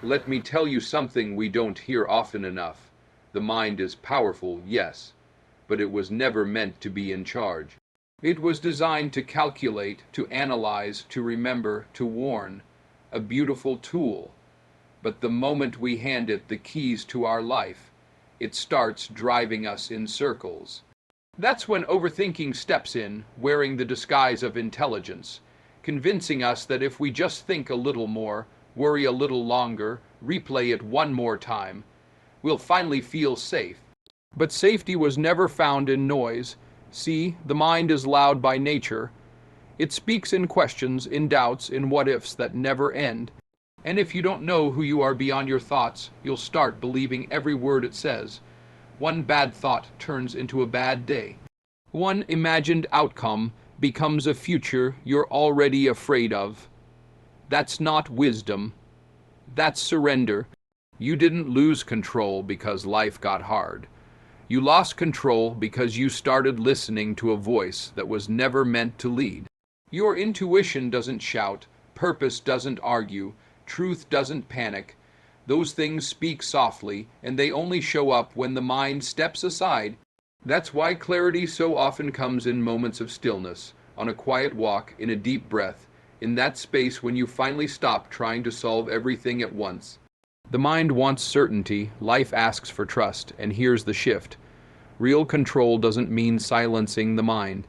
Let me tell you something we don't hear often enough. The mind is powerful, yes, but it was never meant to be in charge. It was designed to calculate, to analyze, to remember, to warn. A beautiful tool. But the moment we hand it the keys to our life, it starts driving us in circles. That's when overthinking steps in, wearing the disguise of intelligence, convincing us that if we just think a little more, worry a little longer, replay it one more time, we'll finally feel safe. But safety was never found in noise. See, the mind is loud by nature. It speaks in questions, in doubts, in what-ifs that never end. And if you don't know who you are beyond your thoughts, you'll start believing every word it says. One bad thought turns into a bad day. One imagined outcome becomes a future you're already afraid of. That's not wisdom. That's surrender. You didn't lose control because life got hard. You lost control because you started listening to a voice that was never meant to lead. Your intuition doesn't shout, purpose doesn't argue, truth doesn't panic. Those things speak softly, and they only show up when the mind steps aside. That's why clarity so often comes in moments of stillness, on a quiet walk, in a deep breath, in that space when you finally stop trying to solve everything at once. The mind wants certainty, life asks for trust, and here's the shift. Real control doesn't mean silencing the mind.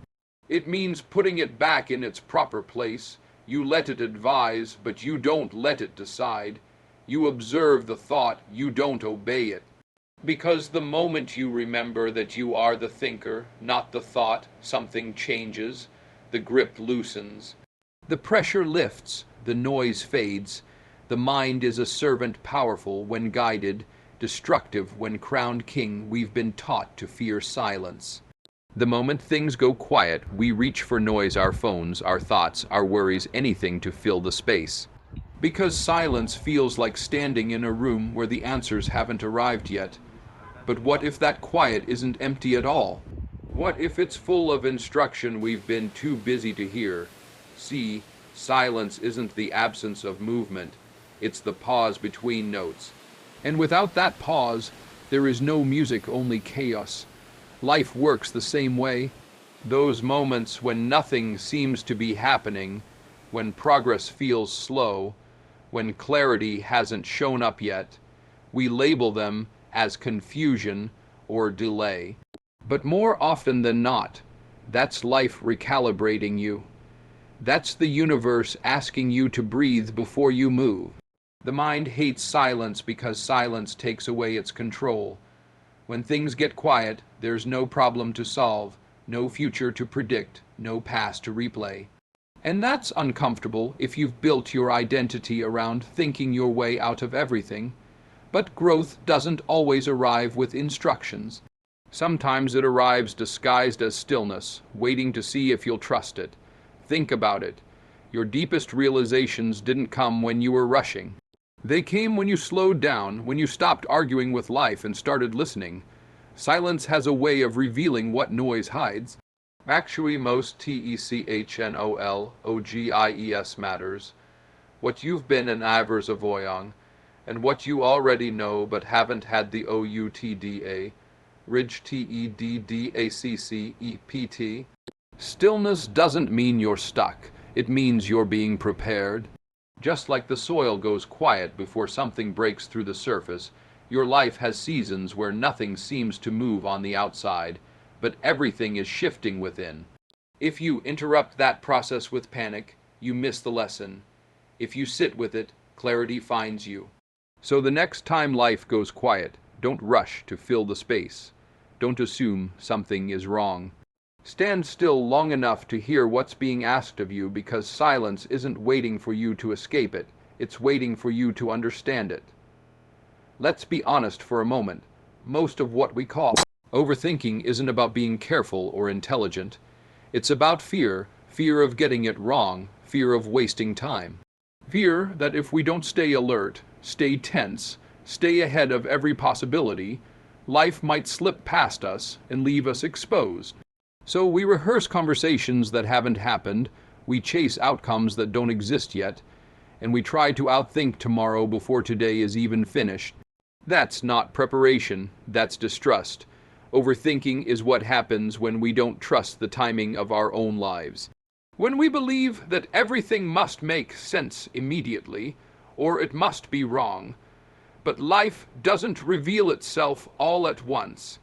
It means putting it back in its proper place. You let it advise, but you don't let it decide. You observe the thought, you don't obey it. Because the moment you remember that you are the thinker, not the thought, something changes. The grip loosens. The pressure lifts, the noise fades. The mind is a servant powerful when guided, destructive when crowned king. We've been taught to fear silence. The moment things go quiet, we reach for noise, our phones, our thoughts, our worries, anything to fill the space. Because silence feels like standing in a room where the answers haven't arrived yet. But what if that quiet isn't empty at all? What if it's full of instruction we've been too busy to hear? See, silence isn't the absence of movement. It's the pause between notes. And without that pause, there is no music, only chaos. Life works the same way. Those moments when nothing seems to be happening, when progress feels slow, when clarity hasn't shown up yet, we label them as confusion or delay. But more often than not, that's life recalibrating you. That's the universe asking you to breathe before you move. The mind hates silence because silence takes away its control. When things get quiet, there's no problem to solve, no future to predict, no past to replay. And that's uncomfortable if you've built your identity around thinking your way out of everything. But growth doesn't always arrive with instructions. Sometimes it arrives disguised as stillness, waiting to see if you'll trust it. Think about it. Your deepest realizations didn't come when you were rushing. They came when you slowed down, when you stopped arguing with life and started listening. Silence has a way of revealing what noise hides. Actually, most technologies matters. What you've been an avers avoyong, and what you already know but haven't had the outda, ridge teddaccept. Stillness doesn't mean you're stuck. It means you're being prepared. Just like the soil goes quiet before something breaks through the surface, your life has seasons where nothing seems to move on the outside, but everything is shifting within. If you interrupt that process with panic, you miss the lesson. If you sit with it, clarity finds you. So the next time life goes quiet, don't rush to fill the space. Don't assume something is wrong. Stand still long enough to hear what's being asked of you, because silence isn't waiting for you to escape it. It's waiting for you to understand it. Let's be honest for a moment. Most of what we call overthinking isn't about being careful or intelligent. It's about fear, fear of getting it wrong, fear of wasting time. Fear that if we don't stay alert, stay tense, stay ahead of every possibility, life might slip past us and leave us exposed. So we rehearse conversations that haven't happened, we chase outcomes that don't exist yet, and we try to outthink tomorrow before today is even finished. That's not preparation, that's distrust. Overthinking is what happens when we don't trust the timing of our own lives. When we believe that everything must make sense immediately, or it must be wrong. But life doesn't reveal itself all at once.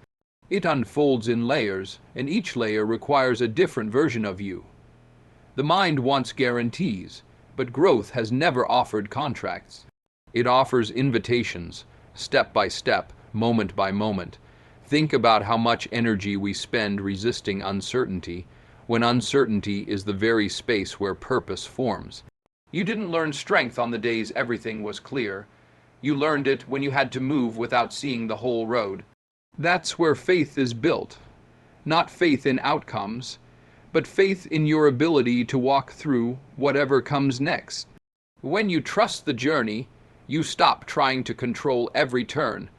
It unfolds in layers, and each layer requires a different version of you. The mind wants guarantees, but growth has never offered contracts. It offers invitations, step by step, moment by moment. Think about how much energy we spend resisting uncertainty, when uncertainty is the very space where purpose forms. You didn't learn strength on the days everything was clear. You learned it when you had to move without seeing the whole road. That's where faith is built. Not faith in outcomes, but faith in your ability to walk through whatever comes next. When you trust the journey, you stop trying to control every turn.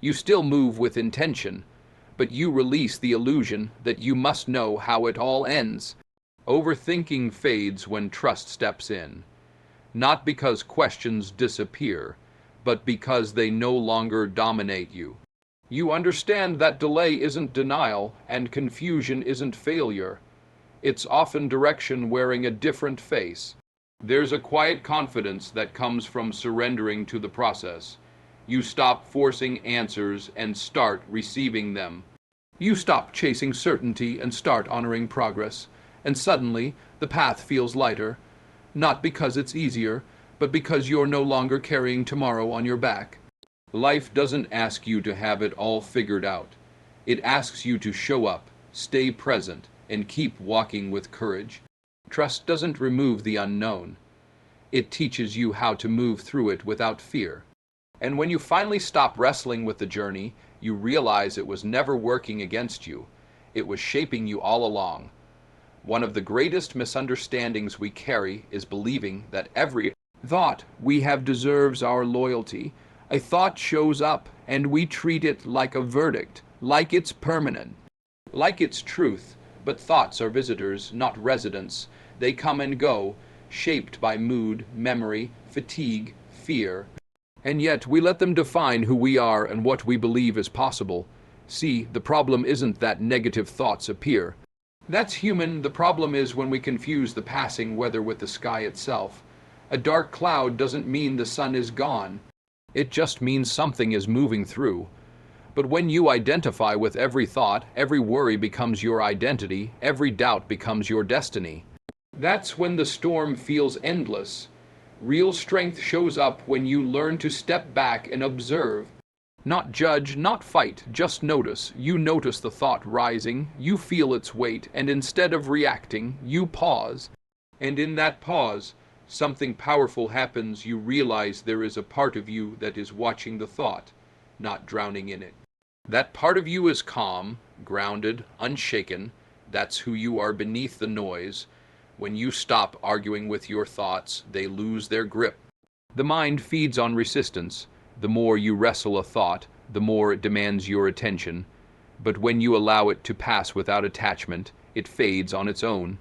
You still move with intention, but you release the illusion that you must know how it all ends. Overthinking fades when trust steps in. Not because questions disappear, but because they no longer dominate you. You understand that delay isn't denial and confusion isn't failure. It's often direction wearing a different face. There's a quiet confidence that comes from surrendering to the process. You stop forcing answers and start receiving them. You stop chasing certainty and start honoring progress. And suddenly, the path feels lighter, not because it's easier, but because you're no longer carrying tomorrow on your back. Life doesn't ask you to have it all figured out. It asks you to show up, stay present, and keep walking with courage. Trust doesn't remove the unknown. It teaches you how to move through it without fear. And when you finally stop wrestling with the journey, you realize it was never working against you. It was shaping you all along. One of the greatest misunderstandings we carry is believing that every thought we have deserves our loyalty. A thought shows up, and we treat it like a verdict, like it's permanent, like it's truth. But thoughts are visitors, not residents. They come and go, shaped by mood, memory, fatigue, fear. And yet we let them define who we are and what we believe is possible. See, the problem isn't that negative thoughts appear. That's human. The problem is when we confuse the passing weather with the sky itself. A dark cloud doesn't mean the sun is gone. It just means something is moving through. But when you identify with every thought, every worry becomes your identity, every doubt becomes your destiny. That's when the storm feels endless. Real strength shows up when you learn to step back and observe. Not judge, not fight, just notice. You notice the thought rising, you feel its weight, and instead of reacting, you pause. And in that pause, something powerful happens. You realize there is a part of you that is watching the thought, not drowning in it. That part of you is calm, grounded, unshaken. That's who you are beneath the noise. When you stop arguing with your thoughts, they lose their grip. The mind feeds on resistance. The more you wrestle a thought, the more it demands your attention. But when you allow it to pass without attachment, it fades on its own.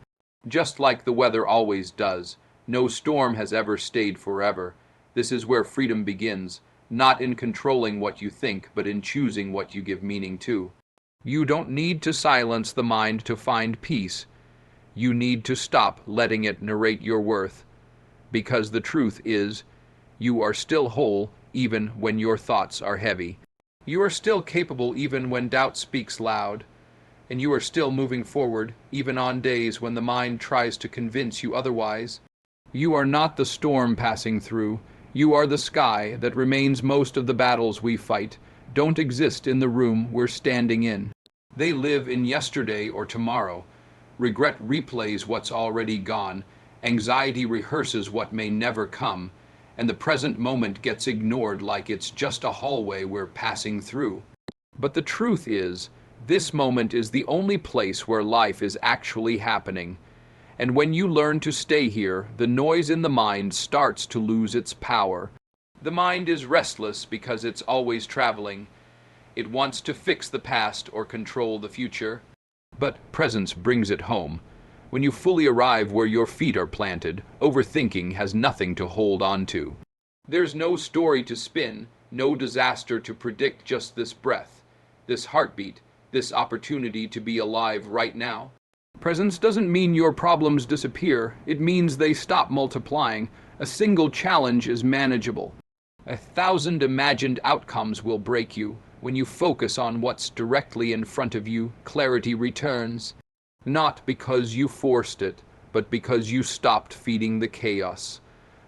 Just like the weather always does. No storm has ever stayed forever. This is where freedom begins, not in controlling what you think, but in choosing what you give meaning to. You don't need to silence the mind to find peace. You need to stop letting it narrate your worth. Because the truth is, you are still whole even when your thoughts are heavy. You are still capable even when doubt speaks loud. And you are still moving forward even on days when the mind tries to convince you otherwise. You are not the storm passing through. You are the sky that remains. Most of the battles we fight don't exist in the room we're standing in. They live in yesterday or tomorrow. Regret replays what's already gone. Anxiety rehearses what may never come. And the present moment gets ignored like it's just a hallway we're passing through. But the truth is, this moment is the only place where life is actually happening. And when you learn to stay here, the noise in the mind starts to lose its power. The mind is restless because it's always traveling. It wants to fix the past or control the future. But presence brings it home. When you fully arrive where your feet are planted, overthinking has nothing to hold on to. There's no story to spin, no disaster to predict, just this breath, this heartbeat, this opportunity to be alive right now. Presence doesn't mean your problems disappear, it means they stop multiplying. A single challenge is manageable. 1,000 imagined outcomes will break you. When you focus on what's directly in front of you, clarity returns. Not because you forced it, but because you stopped feeding the chaos.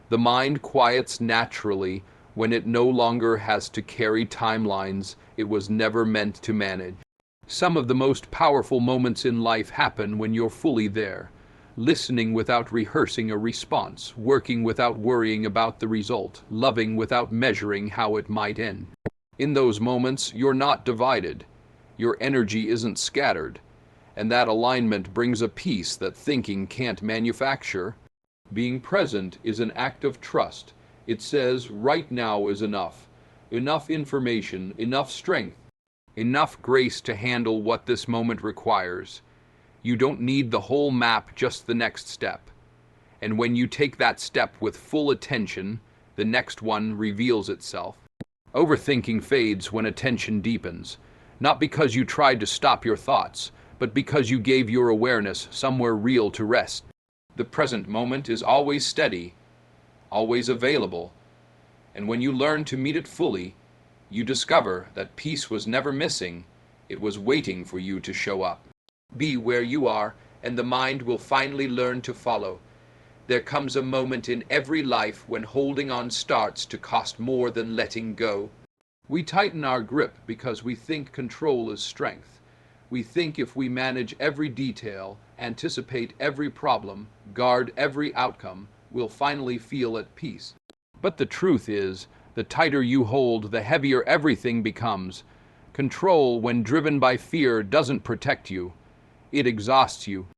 The mind quiets naturally when it no longer has to carry timelines it was never meant to manage. Some of the most powerful moments in life happen when you're fully there, listening without rehearsing a response, working without worrying about the result, loving without measuring how it might end. In those moments, you're not divided. Your energy isn't scattered. And that alignment brings a peace that thinking can't manufacture. Being present is an act of trust. It says, right now is enough. Enough information, enough strength, enough grace to handle what this moment requires. You don't need the whole map, just the next step. And when you take that step with full attention, the next one reveals itself. Overthinking fades when attention deepens, not because you tried to stop your thoughts, but because you gave your awareness somewhere real to rest. The present moment is always steady, always available, and when you learn to meet it fully, you discover that peace was never missing, it was waiting for you to show up. Be where you are, and the mind will finally learn to follow. There comes a moment in every life when holding on starts to cost more than letting go. We tighten our grip because we think control is strength. We think if we manage every detail, anticipate every problem, guard every outcome, we'll finally feel at peace. But the truth is, the tighter you hold, the heavier everything becomes. Control, when driven by fear, doesn't protect you. It exhausts you.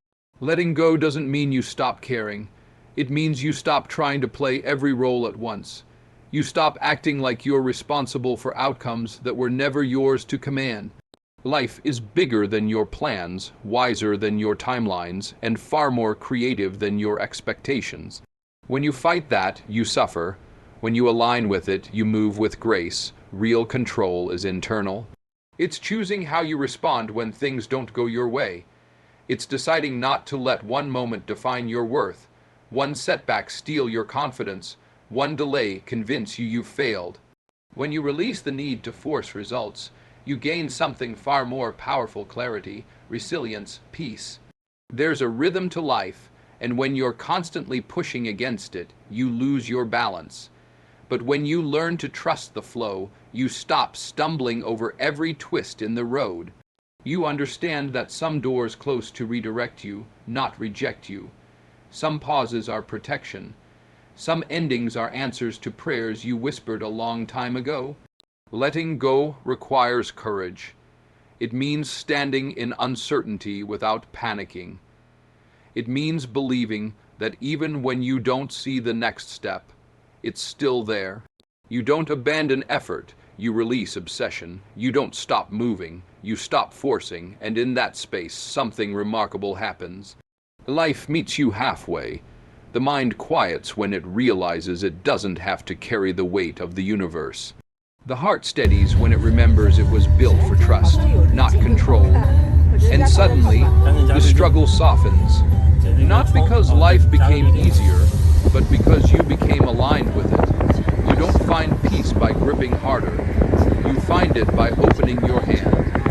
Letting go doesn't mean you stop caring. It means you stop trying to play every role at once. You stop acting like you're responsible for outcomes that were never yours to command. Life is bigger than your plans, wiser than your timelines, and far more creative than your expectations. When you fight that, you suffer. When you align with it, you move with grace. Real control is internal. It's choosing how you respond when things don't go your way. It's deciding not to let one moment define your worth, one setback steal your confidence, one delay convince you you've failed. When you release the need to force results, you gain something far more powerful: clarity, resilience, peace. There's a rhythm to life, and when you're constantly pushing against it, you lose your balance. But when you learn to trust the flow, you stop stumbling over every twist in the road. You understand that some doors close to redirect you, not reject you. Some pauses are protection. Some endings are answers to prayers you whispered a long time ago. Letting go requires courage. It means standing in uncertainty without panicking. It means believing that even when you don't see the next step, it's still there. You don't abandon effort, you release obsession. You don't stop moving, you stop forcing, and in that space something remarkable happens. Life meets you halfway. The mind quiets when it realizes it doesn't have to carry the weight of the universe. The heart steadies when it remembers it was built for trust, not control. And suddenly, the struggle softens. Not because life became easier, but because you became aligned with it. You don't find peace by gripping harder. You find it by opening your hand.